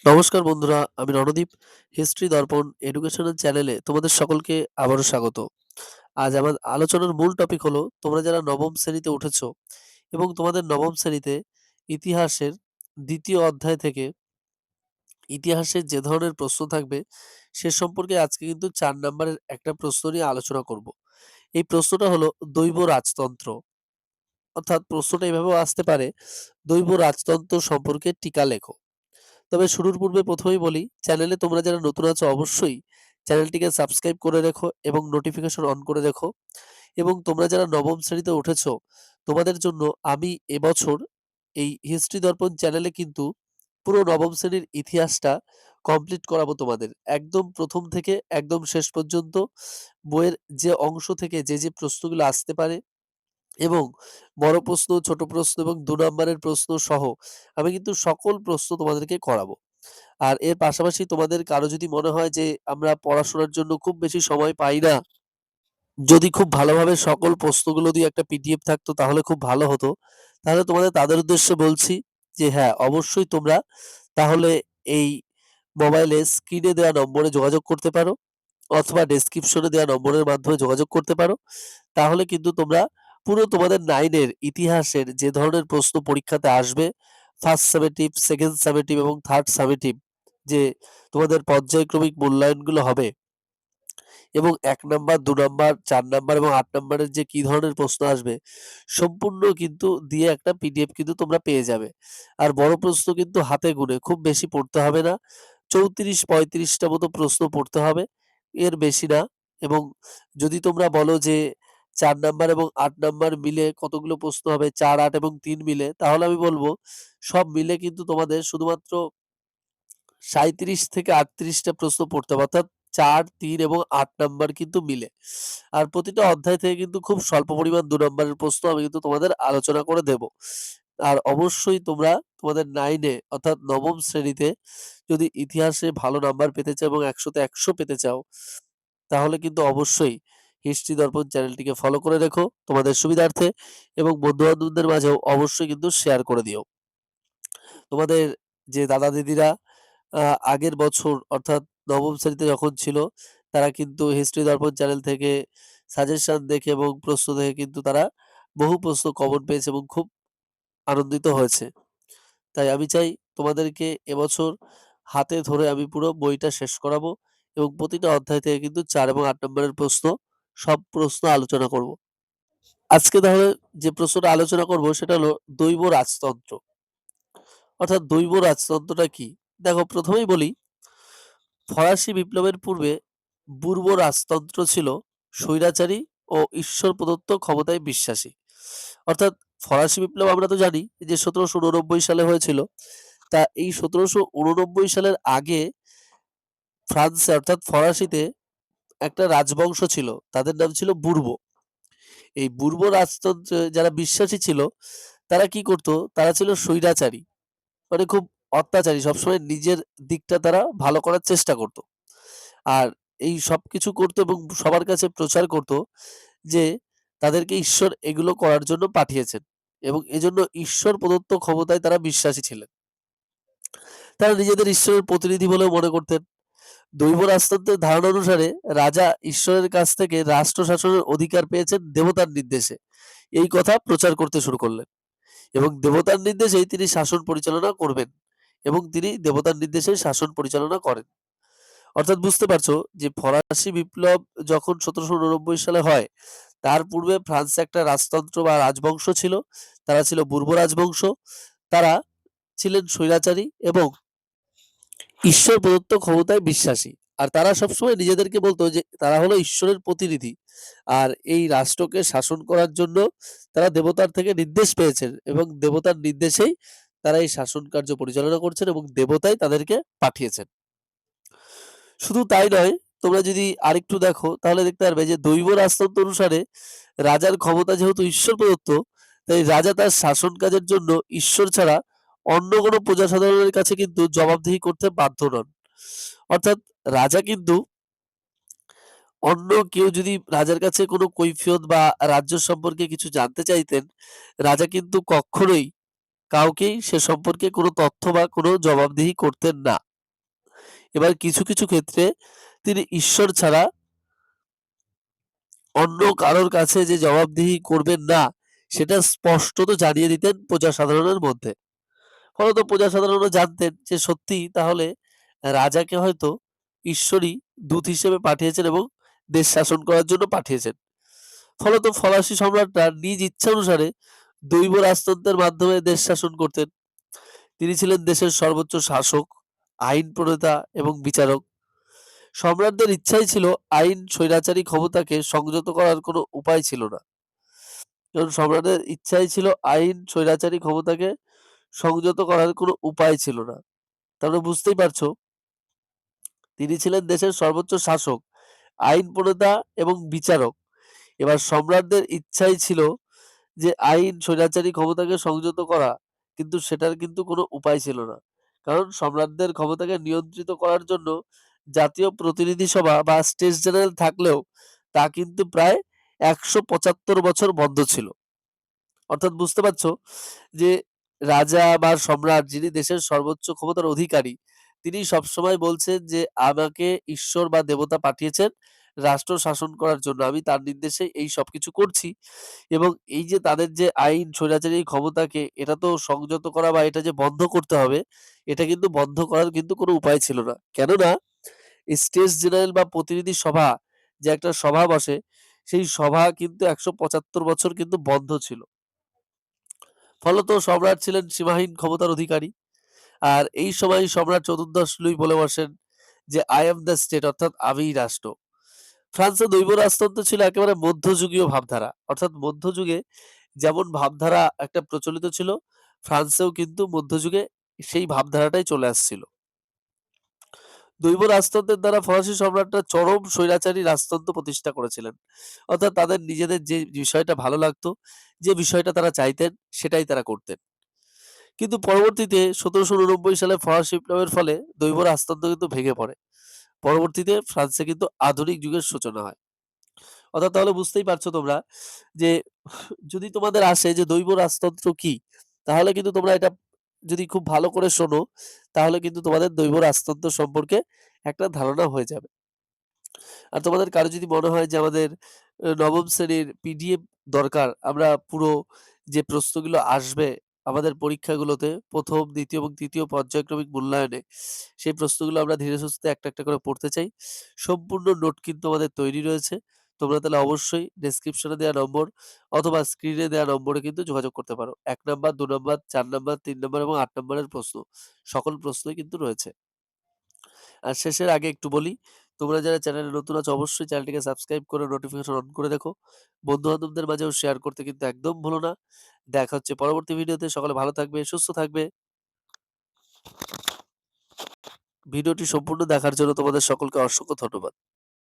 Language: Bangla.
নমস্কার বন্ধুরা, আমি রণদীপ। হিস্ট্রি দর্পণ এডুকেশনাল চ্যানেলে তোমাদের সকলকে আবারও স্বাগত। আজ আমার আলোচনার মূল টপিক হলো তোমরা যারা নবম শ্রেণীতে উঠেছো এবং তোমাদের নবম শ্রেণীতে ইতিহাসের দ্বিতীয় অধ্যায় থেকে ইতিহাসের যে ধরনের প্রশ্ন থাকবে সে সম্পর্কে আজকে কিন্তু 4 নাম্বারের একটা প্রশ্ন নিয়ে আলোচনা করব। এই প্রশ্নটা হলো দৈব রাজতন্ত্র। অর্থাৎ প্রশ্নটা এভাবেও আসতে পারে, দৈব রাজতন্ত্র সম্পর্কে টিকা লেখো। তবে শুরুর পূর্বে প্রথমেই বলি, চ্যানেলে তোমরা যারা নতুন আছো অবশ্যই চ্যানেলটিকে সাবস্ক্রাইব করে রেখো এবং নোটিফিকেশন অন করে রেখো। এবং তোমরা যারা নবম শ্রেণীতে উঠেছো তোমাদের জন্য আমি এবছর এই হিস্ট্রি দর্পণ চ্যানেলে কিন্তু পুরো নবম শ্রেণীর ইতিহাসটা কমপ্লিট করাবো তোমাদের, একদম প্রথম থেকে একদম শেষ পর্যন্ত। বইয়ের যে অংশ থেকে যে যে প্রশ্নগুলো আসতে পারে এবং বড় প্রশ্ন, ছোট প্রশ্ন এবং ২ নাম্বারের প্রশ্ন সহ আমি কিন্তু সকল প্রশ্ন তোমাদেরকে করাবো। আর এর পাশাপাশি তোমাদের কারো যদি মনে হয় যে আমরা পড়াশোনার জন্য খুব বেশি সময় পাই না, যদি খুব ভালোভাবে সকল প্রশ্নগুলো দিয়ে একটা পিডিএফ থাকতো তাহলে খুব ভালো হতো। তাহলে তোমাদের তাদের উদ্দেশ্যে বলছি যে হ্যাঁ, অবশ্যই তোমরা তাহলে এই মোবাইলে স্ক্রিনে দেওয়া নম্বরে যোগাযোগ করতে পারো অথবা ডেসক্রিপশনে দেওয়া নম্বরের মাধ্যমে যোগাযোগ করতে পারো। তাহলে কিন্তু তোমরা পুরো তোমাদের 9 এর ইতিহাসের যে ধরনের প্রশ্ন পরীক্ষাতে আসবে, ফার্স্ট সামেটিভ, সেকেন্ড সামেটিভ এবং থার্ড সামেটিভ, যে তোমাদের পর্যায়ক্রমিক মূল্যায়নগুলো হবে এবং ১ নাম্বার, ২ নাম্বার, ৪ নাম্বার এবং ৮ নাম্বারের যে কি ধরনের প্রশ্ন আসবে সম্পূর্ণ কিন্তু দিয়ে একটা পিডিএফ কিন্তু তোমরা পেয়ে যাবে। আর বড় প্রশ্ন কিন্তু হাতে গুনে, খুব বেশি পড়তে হবে না। ৩৪-৩৫ টা মতো প্রশ্ন পড়তে হবে, এর বেশি না। এবং যদি তোমরা বলো যে ৪ নাম্বার এবং ৮ নাম্বার মিলে কতগুলো প্রশ্ন হবে, ৪, ৮ এবং ৩ মিলে, তাহলে আমি বলব সব মিলে কিন্তু তোমাদের শুধুমাত্র ৩৭ থেকে ৩৮ টা প্রশ্ন পড়তে হবে। অর্থাৎ ৪, ৩ এবং ৮ নাম্বার কিন্তু মিলে। আর প্রতিটা অধ্যায় থেকে কিন্তু খুব স্বল্প পরিমাণ ২ নাম্বারের প্রশ্ন আমি কিন্তু তোমাদের আলোচনা করে দেব। আর অবশ্যই তোমরা তোমাদের 9 এ অর্থাৎ নবম শ্রেণীতে যদি ইতিহাসে ভালো নাম্বার পেতে চাও এবং ১০০ তে ১০০ পেতে চাও, তাহলে কিন্তু অবশ্যই হিস্ট্রি দর্পণ চ্যানেলটিকে ফলো করে রেখো তোমাদের সুবিধার্থে এবং বন্ধু-বান্ধবদের মাঝেও অবশ্যই কিন্তু শেয়ার করে দিও। তোমাদের যে দাদা-দিদিরা আ আগের বছর অর্থাৎ নবম শ্রেণীতে যখন ছিল, তারা কিন্তু হিস্ট্রি দর্পণ চ্যানেল থেকে সাজেশন দেখে এবং প্রশ্ন দেখে কিন্তু তারা বহু প্রশ্ন কমন পেয়েছে এবং খুব আনন্দিত হয়েছে। তাই আমি চাই তোমাদেরকে এবছর হাতে ধরে আমি পুরো বইটা শেষ করাবো এবং প্রতিটা অধ্যায় থেকে কিন্তু ৪ এবং ৮ নম্বরের প্রশ্ন, সব প্রশ্ন আলোচনা করব। আজকে তাহলে যে প্রশ্নটা আলোচনা করব সেটা হলো দৈব রাজতন্ত্র। অর্থাৎ দৈব রাজতন্ত্রটা কি? দেখো, প্রথমেই বলি, ফরাসি বিপ্লবের পূর্বে পূর্ব রাজতন্ত্র ছিল স্বৈরাচারী ও ঈশ্বর প্রদত্ত ক্ষমতায় বিশ্বাসী। অর্থাৎ ফরাসি বিপ্লব আমরা তো জানি যে ১৭৮৯ সালে হয়েছিল। তা এই ১৭৮৯ সালের আগে ফ্রান্সে অর্থাৎ ফরাসিতে একটা রাজবংশ ছিল। তাদের নাম ছিল বুর্ব। এই বুর্ব রাজতন্ত্রে যারা বিশ্বাসী ছিল তারা কি করত? তারা ছিল স্বৈরাচারী। মানে খুব অত্যাচারী। সবসময় নিজের দিকটা তারা ভালো করার চেষ্টা করত। আর এই সবকিছু করত এবং সবার কাছে প্রচার করত যে তাদেরকে ঈশ্বর এগুলো করার জন্য পাঠিয়েছেন এবং এজন্য ঈশ্বর প্রদত্ত ক্ষমতায় তারা বিশ্বাসী ছিলেন। তারা নিজেদের ঈশ্বরের প্রতিনিধি বলেও মনে করতেন। দৈব রাজতন্ত্রের ধারণা অনুসারে রাজা ঈশ্বরের কাছ থেকে রাষ্ট্র শাসনের অধিকার পেয়েছেন দেবতার নির্দেশে। এই কথা প্রচার করতে শুরু করলেন এবং দেবতার নির্দেশেই তিনি শাসন পরিচালনা করবেন এবং তিনি দেবতার নির্দেশেই শাসন পরিচালনা করেন। অর্থাৎ বুঝতে পারছো যে ফরাসি বিপ্লব যখন ১৭৮৯ সালে হয়, তার পূর্বে ফ্রান্সে একটা রাজতন্ত্র বা রাজবংশ ছিল। তারা ছিল বুর্ব রাজবংশ। তারা ছিলেন স্বৈরাচারী এবং ঈশ্বর প্রদত্ত ক্ষমতায় বিশ্বাসী। আর তারা সবসময় নিজেদেরকে বলতো যে তারা হলো ঈশ্বরের প্রতিনিধি। আর এই রাষ্ট্রকে শাসন করার জন্য তারা দেবতার থেকে নির্দেশ পেয়েছেন এবং দেবতার নির্দেশেই তারা এই শাসন কার্য পরিচালনা করছেন এবং দেবতাই তাদেরকে পাঠিয়েছেন। শুধু তাই নয়, তোমরা যদি আরেকটু দেখো তাহলে দেখতে পারবে যে দৈব রাজতন্ত্র অনুসারে রাজার ক্ষমতা যেহেতু ঈশ্বর প্রদত্ত, তাই রাজা তার শাসন কাজের জন্য ঈশ্বর ছাড়া অন্য কোনো প্রজাসাধারণের কাছে কিন্তু জবাবদিহি করতে বাধ্য নন। অর্থাৎ রাজা কিন্তু অন্য কেউ যদি রাজার কাছে কোনো কৈফিয়ত বা রাজ্য সম্পর্কে কিছু জানতে চাইতেন, রাজা কিন্তু কখনোই কাউকেই সে সম্পর্কে কোনো তথ্য বা কোনো জবাবদিহি করতেন না। এবার কিছু ক্ষেত্রে তিনি ঈশ্বর ছাড়া অন্য কারোর কাছে যে জবাবদিহি করবেন না, সেটা স্পষ্টত জানিয়ে দিতেন প্রজা সাধারণের মধ্যে। ফলত প্রজা সাধারণরা জানতেন যে সত্যিই তাহলে রাজাকে হয়তো ঈশ্বরই দূত হিসেবে পাঠিয়েছেন এবং দেশ শাসন করার জন্য পাঠিয়েছেন। ফলত ফরাসি সম্রাটরা নিজ ইচ্ছা অনুসারে দৈব রাজতন্ত্রের মাধ্যমে দেশ শাসন করতেন। তিনি ছিলেন দেশের সর্বোচ্চ শাসক, আইন প্রণেতা এবং বিচারক। সম্রাটদের ইচ্ছাই ছিল আইন স্বৈরাচারী ক্ষমতাকে সংযত করার কোনো উপায় ছিল না। কারণ সম্রাটের ইচ্ছাই ছিল আইন স্বৈরাচারী ক্ষমতাকে সংযত করার কোনো উপায় ছিল না। তাহলে বুঝতেই পারছো, তিনি ছিলেন দেশের সর্বোচ্চ শাসক, আইন প্রণেতা এবং বিচারক। এবার সম্রাটদের ইচ্ছাই ছিল যে আইন স্বৈরাচারী ক্ষমতাকে সংযত করা, কিন্তু সেটার কিন্তু কোনো উপায় ছিল না। কারণ সম্রাটদের ক্ষমতাকে নিয়ন্ত্রিত করার জন্য জাতীয় প্রতিনিধি সভা বা স্টেটস জেনারেল থাকলেও তা কিন্তু প্রায় ১৭৫ বছর বন্ধ ছিল। অর্থাৎ বুঝতে পারছো যে রাজা বা সম্রাট যিনি দেশের সর্বোচ্চ ক্ষমতার অধিকারী, তিনি সবসময় বলছেন যে আমাকে ঈশ্বর বা দেবতা পাঠিয়েছেন রাষ্ট্র শাসন করার জন্য। আমি তার নির্দেশে এই সবকিছু করছি। এবং এই যে তাদের যে আইন স্বৈরাচারী ক্ষমতাকে এটা তো সংযত করা বা এটা যে বন্ধ করতে হবে, এটা কিন্তু বন্ধ করার কিন্তু কোনো উপায় ছিল না। কেননা স্টেটস জেনারেল বা প্রতিনিধি সভা যে একটা সভা বসে, সেই সভা কিন্তু ১৭৫ বছর কিন্তু বন্ধ ছিল। ফলত সম্রাট ছিলেন সীমাহীন ক্ষমতার অধিকারী। আর এই সময় সম্রাট চতুর্দশ লুই বলে বসেন যে, "I am the state" অর্থাৎ আমিই রাষ্ট্র। ফ্রান্সে দৈব রাজতন্ত্র ছিল একেবারে মধ্যযুগীয় ভাবধারা। অর্থাৎ মধ্যযুগে যেমন ভাবধারা একটা প্রচলিত ছিল, ফ্রান্সেও কিন্তু মধ্যযুগে সেই ভাবধারাটাই চলে আসছিল। দৈব রাজতন্ত্রের দ্বারা ফরাসি সম্রাটরা চরম স্বৈরাচারী রাজতন্ত্র প্রতিষ্ঠা করেছিলেন। অর্থাৎ তাদের নিজেদের যে বিষয়টা ভালো লাগতো, যে বিষয়টা তারা চাইতেন, সেটাই তারা করতেন। কিন্তু পরবর্তীতে ১৭৮৯ সালে ফরাসি বিপ্লবের ফলে দৈব রাজতন্ত্র কিন্তু ভেঙে পড়ে। পরবর্তীতে ফ্রান্সে কিন্তু আধুনিক যুগের সূচনা হয়। অর্থাৎ তাহলে বুঝতেই পারছো তোমরা যে যদি তোমাদের আসে যে দৈব রাজতন্ত্র কি? তাহলে কিন্তু তোমরা এটা যদি খুব ভালো করে শোনো, তাহলে কিন্তু তোমাদের দৈব রাজতন্ত্র সম্পর্কে একটা ধারণা হয়ে যাবে। আর তোমাদের কারো যদি মনে হয় যে আমাদের নবম শ্রেণীর পিডিএফ দরকার, আমরা পুরো যে প্রশ্নগুলো আসবে আমাদের পরীক্ষাগুলোতে ১ম, ২য় এবং ৩য় পর্যায়ক্রমিক মূল্যায়নে, সেই প্রশ্নগুলো আমরা ধীরে সুস্থে একটা করে পড়তে চাই। সম্পূর্ণ নোট কিন্তু আমাদের তৈরি রয়েছে। তোমরা তাহলে অবশ্যই ডেসক্রিপশনে দেওয়া নম্বর অথবা স্ক্রিনে দেওয়া নম্বরে কিন্তু যোগাযোগ করতে পারো। ১ নাম্বার, ২ নাম্বার, ৪ নাম্বার, ৩ নাম্বার এবং ৮ নাম্বারের প্রশ্ন। সকল প্রশ্নই কিন্তু রয়েছে। আর শেষের আগে একটু বলি, তোমরা যারা চ্যানেলে নতুন আছো অবশ্যই চ্যানেলটিকে সাবস্ক্রাইব করে নোটিফিকেশন অন করে দেখো। বন্ধু-বান্ধবদের মাঝেও শেয়ার করতে কিন্তু একদম ভুলো না। দেখা হচ্ছে পরবর্তী ভিডিওতে। সকলে ভালো থাকবে, সুস্থ থাকবে। ভিডিওটি সম্পূর্ণ দেখার জন্য তোমাদের সকলকে অসংখ্য ধন্যবাদ।